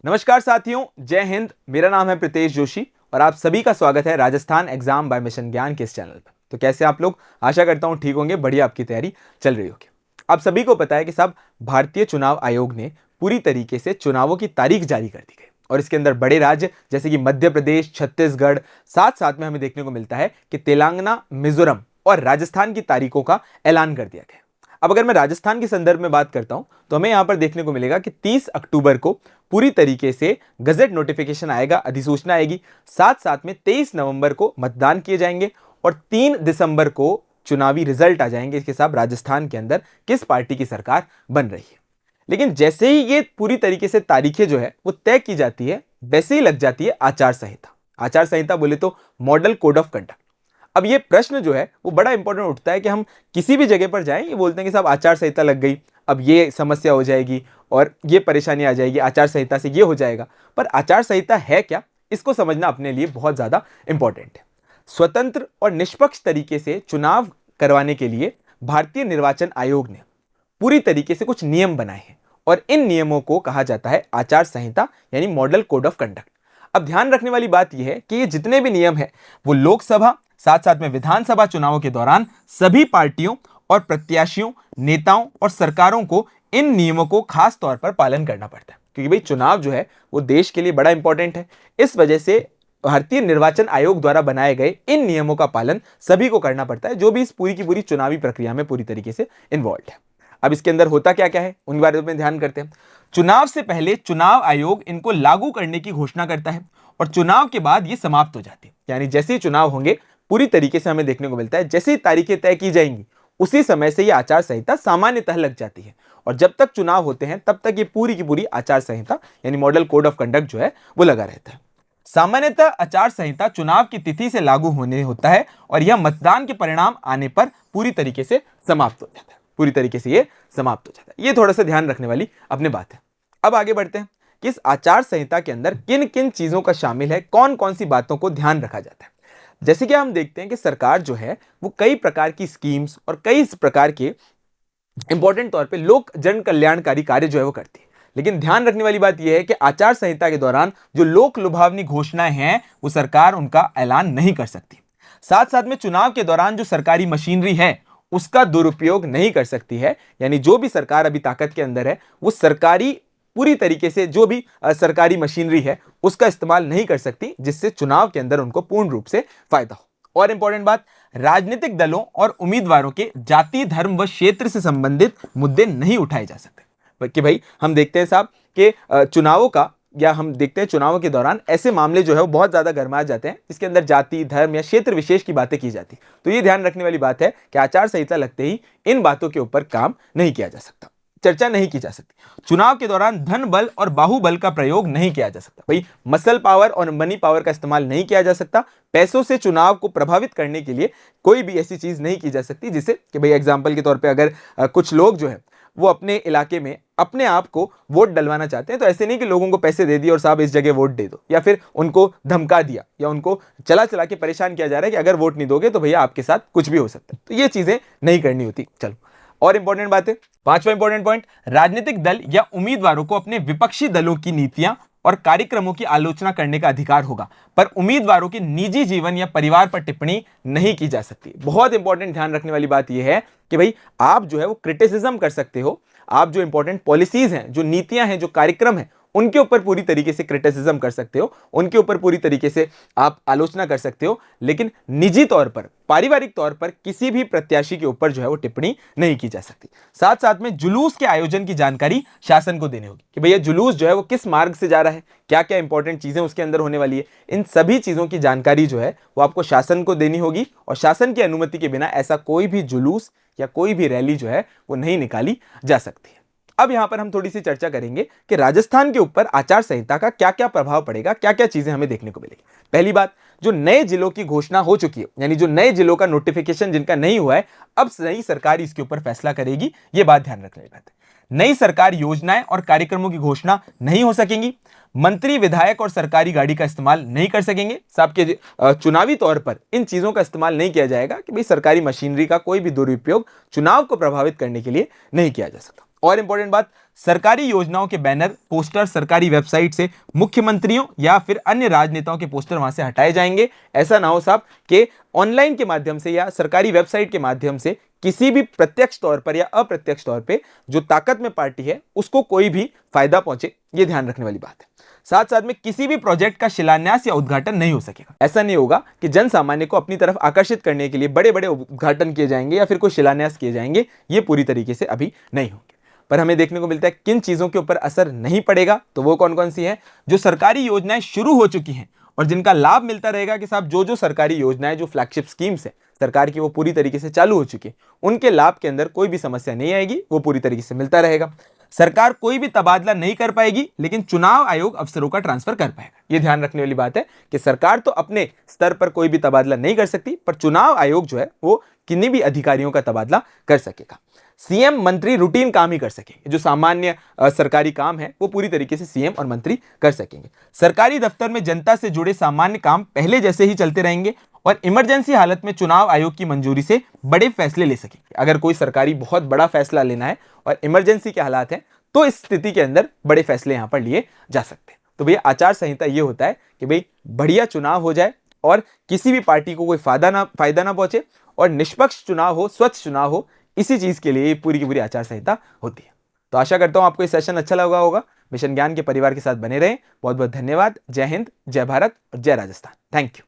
नमस्कार साथियों, जय हिंद। मेरा नाम है प्रीतेश जोशी और आप सभी का स्वागत है राजस्थान एग्जाम बाय मिशन ज्ञान के इस चैनल पर। तो कैसे आप लोग? आशा करता हूं ठीक होंगे, बढ़िया आपकी तैयारी चल रही होगी। आप सभी को पता है कि साहब भारतीय चुनाव आयोग ने पूरी तरीके से चुनावों की तारीख जारी कर दी गई और इसके अंदर बड़े राज्य जैसे कि मध्य प्रदेश, छत्तीसगढ़, साथ साथ में हमें देखने को मिलता है कि तेलंगाना, मिजोरम और राजस्थान की तारीखों का ऐलान कर दिया गया। अब अगर मैं राजस्थान के संदर्भ में बात करता हूं तो हमें यहां पर देखने को मिलेगा कि 30 अक्टूबर को पूरी तरीके से गजट नोटिफिकेशन आएगा, अधिसूचना आएगी। साथ साथ में 23 नवंबर को मतदान किए जाएंगे और 3 दिसंबर को चुनावी रिजल्ट आ जाएंगे इसके साथ राजस्थान के अंदर किस पार्टी की सरकार बन रही है। लेकिन जैसे ही ये पूरी तरीके से तारीखें जो है वो तय की जाती है, वैसे ही लग जाती है आचार संहिता। आचार संहिता बोले तो मॉडल कोड ऑफ कंडक्ट। अब ये प्रश्न जो है वो बड़ा इंपॉर्टेंट उठता है कि हम किसी भी जगह पर जाएं, ये बोलते हैं कि साहब आचार संहिता लग गई, अब ये समस्या हो जाएगी और ये परेशानी आ जाएगी, आचार संहिता से ये हो जाएगा। पर आचार संहिता है क्या, इसको समझना अपने लिए बहुत ज्यादा इंपॉर्टेंट है। स्वतंत्र और निष्पक्ष तरीके से चुनाव करवाने के लिए भारतीय निर्वाचन आयोग ने पूरी तरीके से कुछ नियम बनाए हैं और इन नियमों को कहा जाता है आचार संहिता, यानी मॉडल कोड ऑफ कंडक्ट। अब ध्यान रखने वाली बात यह है कि ये जितने भी नियम है वो लोकसभा साथ साथ में विधानसभा चुनावों के दौरान सभी पार्टियों और प्रत्याशियों, नेताओं और सरकारों को इन नियमों को खास तौर पर पालन करना पड़ता है, क्योंकि भाई चुनाव जो है वो देश के लिए बड़ा इंपॉर्टेंट है। इस वजह से भारतीय निर्वाचन आयोग द्वारा बनाए गए इन नियमों का पालन सभी को करना पड़ता है, जो भी इस पूरी की पूरी चुनावी प्रक्रिया में पूरी तरीके से इन्वॉल्व है। अब इसके अंदर होता क्या क्या है उन बारे में ध्यान करते हैं। चुनाव से पहले चुनाव आयोग इनको लागू करने की घोषणा करता है और चुनाव के बाद ये समाप्त हो जाती है। यानी जैसे ही चुनाव होंगे पूरी तरीके से हमें देखने को मिलता है जैसे ही तारीखें तय की जाएंगी उसी समय से ये आचार संहिता सामान्यतः लग जाती है और जब तक चुनाव होते हैं तब तक ये पूरी की पूरी आचार संहिता यानी मॉडल कोड ऑफ कंडक्ट जो है वो लगा रहता है। सामान्यतः आचार संहिता चुनाव की तिथि से लागू होने होता है और यह मतदान के परिणाम आने पर पूरी तरीके से समाप्त हो जाता है। पूरी तरीके से ये समाप्त हो जाता है। ये थोड़ा सा ध्यान रखने वाली अपनी बात है। अब आगे बढ़ते हैं कि इस आचार संहिता के अंदर किन किन चीजों का शामिल है, कौन कौन सी बातों को ध्यान रखा जाता है। जैसे कि हम देखते हैं कि सरकार जो है वो कई प्रकार की स्कीम्स और कई प्रकार के इंपॉर्टेंट तौर पे लोक जन कल्याणकारी कार्य जो है वो करती है। लेकिन ध्यान रखने वाली बात यह है कि आचार संहिता के दौरान जो लोक लुभावनी घोषणाएं हैं वो सरकार उनका ऐलान नहीं कर सकती। साथ साथ में चुनाव के दौरान जो सरकारी मशीनरी है उसका दुरुपयोग नहीं कर सकती है। यानी जो भी सरकार अभी ताकत के अंदर है वो सरकारी पूरी तरीके से जो भी सरकारी मशीनरी है उसका इस्तेमाल नहीं कर सकती, जिससे चुनाव के अंदर उनको पूर्ण रूप से फायदा हो। और इंपॉर्टेंट बात, राजनीतिक दलों और उम्मीदवारों के जाति, धर्म व क्षेत्र से संबंधित मुद्दे नहीं उठाए जा सकते। कि भाई हम देखते हैं साहब कि चुनावों का या हम देखते हैं चुनावों के दौरान ऐसे मामले जो है वो बहुत ज्यादा गरमा जाते हैं जिसके अंदर जाति, धर्म या क्षेत्र विशेष की बातें की जाती। तो ये ध्यान रखने वाली बात है कि आचार संहिता लगते ही इन बातों के ऊपर काम नहीं किया जा सकता, चर्चा नहीं की जा सकती। चुनाव के दौरान धन बल और बाहुबल का प्रयोग नहीं किया जा सकता। भाई मसल पावर और मनी पावर का इस्तेमाल नहीं किया जा सकता। पैसों से चुनाव को प्रभावित करने के लिए कोई भी ऐसी चीज नहीं की जा सकती जिससे कि भाई एग्जाम्पल के तौर पे अगर कुछ लोग जो है वो अपने इलाके में अपने आप को वोट डलवाना चाहते हैं तो ऐसे नहीं कि लोगों को पैसे दे दिए और साहब इस जगह वोट दे दो, या फिर उनको धमका दिया या उनको चला चला के परेशान किया जा रहा है कि अगर वोट नहीं दोगे तो भैया आपके साथ कुछ भी हो सकता है। तो ये चीजें नहीं करनी होती। चलो और इंपॉर्टेंट बात है, पांचवा इंपॉर्टेंट पॉइंट, राजनीतिक दल या उम्मीदवारों को अपने विपक्षी दलों की नीतियां और कार्यक्रमों की आलोचना करने का अधिकार होगा, पर उम्मीदवारों के निजी जीवन या परिवार पर टिप्पणी नहीं की जा सकती। बहुत इंपॉर्टेंट ध्यान रखने वाली बात यह है कि भाई आप जो है वो क्रिटिसिज्म कर सकते हो, आप जो इंपॉर्टेंट पॉलिसीज हैं, जो नीतियां हैं, जो कार्यक्रम हैं, उनके ऊपर पूरी तरीके से क्रिटिसिज्म कर सकते हो, उनके ऊपर पूरी तरीके से आप आलोचना कर सकते हो, लेकिन निजी तौर पर, पारिवारिक तौर पर किसी भी प्रत्याशी के ऊपर जो है वो टिप्पणी नहीं की जा सकती। साथ साथ में जुलूस के आयोजन की जानकारी शासन को देनी होगी कि भैया जुलूस जो है वो किस मार्ग से जा रहा है, क्या क्या इंपॉर्टेंट चीजें उसके अंदर होने वाली है। इन सभी चीजों की जानकारी जो है वो आपको शासन को देनी होगी और शासन की अनुमति के बिना ऐसा कोई भी जुलूस या कोई भी रैली जो है वो नहीं निकाली जा सकती है। अब यहां पर हम थोड़ी सी चर्चा करेंगे कि राजस्थान के ऊपर आचार संहिता का क्या क्या प्रभाव पड़ेगा, क्या क्या चीजें हमें देखने को मिलेगी। पहली बात, जो नए जिलों की घोषणा हो चुकी है, यानी जो नए जिलों का नोटिफिकेशन जिनका नहीं हुआ है, अब नई सरकार इसके ऊपर फैसला करेगी। यह बात ध्यान रखने की बात है। नई सरकार योजनाएं और कार्यक्रमों की घोषणा नहीं हो सकेंगी। मंत्री, विधायक और सरकारी गाड़ी का इस्तेमाल नहीं कर सकेंगे। साहब के चुनावी तौर पर इन चीजों का इस्तेमाल नहीं किया जाएगा कि भाई सरकारी मशीनरी का कोई भी दुरुपयोग चुनाव को प्रभावित करने के लिए नहीं किया जा सकता। और इंपॉर्टेंट बात, सरकारी योजनाओं के बैनर, पोस्टर सरकारी वेबसाइट से मुख्यमंत्रियों या फिर अन्य राजनेताओं के पोस्टर वहां से हटाए जाएंगे। ऐसा ना हो साहब कि ऑनलाइन के माध्यम से या सरकारी वेबसाइट के माध्यम से किसी भी प्रत्यक्ष तौर पर या अप्रत्यक्ष तौर पे जो ताकत में पार्टी है उसको कोई भी फायदा पहुंचे, ये ध्यान रखने वाली बात है। साथ साथ में किसी भी प्रोजेक्ट का शिलान्यास या उद्घाटन नहीं हो सकेगा। ऐसा नहीं होगा कि जन सामान्य को अपनी तरफ आकर्षित करने के लिए बड़े बड़े उद्घाटन किए जाएंगे या फिर कोई शिलान्यास किए जाएंगे, ये पूरी तरीके से अभी नहीं होंगे। पर हमें देखने को मिलता है किन चीजों के ऊपर असर नहीं पड़ेगा, तो वो कौन कौन सी हैं? जो सरकारी योजनाएं शुरू हो चुकी हैं और जिनका लाभ मिलता रहेगा कि साहब जो सरकारी योजनाएं, जो फ्लैगशिप स्कीम्स है सरकार की, वो पूरी तरीके से चालू हो चुकी है, उनके लाभ के अंदर कोई भी समस्या नहीं आएगी, वो पूरी तरीके से मिलता रहेगा। सरकार कोई भी तबादला नहीं कर पाएगी, लेकिन चुनाव आयोग अफसरों का ट्रांसफर कर पाएगा। ये ध्यान रखने वाली बात है कि सरकार तो अपने स्तर पर कोई भी तबादला नहीं कर सकती, पर चुनाव आयोग जो है वो किन्हीं भी अधिकारियों का तबादला कर सकेगा। सीएम मंत्री रूटीन काम ही कर सकेंगे, जो सामान्य सरकारी काम है वो पूरी तरीके से सीएम और मंत्री कर सकेंगे। सरकारी दफ्तर में जनता से जुड़े सामान्य काम पहले जैसे ही चलते रहेंगे और इमरजेंसी हालत में चुनाव आयोग की मंजूरी से बड़े फैसले ले सकेंगे। अगर कोई सरकारी बहुत बड़ा फैसला लेना है और इमरजेंसी के हालात हैं, तो इस स्थिति के अंदर बड़े फैसले यहां पर लिए जा सकते हैं। तो भैया आचार संहिता ये होता है कि भाई बढ़िया चुनाव हो जाए और किसी भी पार्टी को कोई फायदा ना पहुंचे और निष्पक्ष चुनाव हो, स्वच्छ चुनाव हो, इसी चीज के लिए पूरी की पूरी आचार संहिता होती है। तो आशा करता हूं आपको ये सेशन अच्छा लगा होगा। मिशन ज्ञान के परिवार के साथ बने रहें। बहुत बहुत धन्यवाद। जय हिंद, जय भारत और जय राजस्थान। Thank you.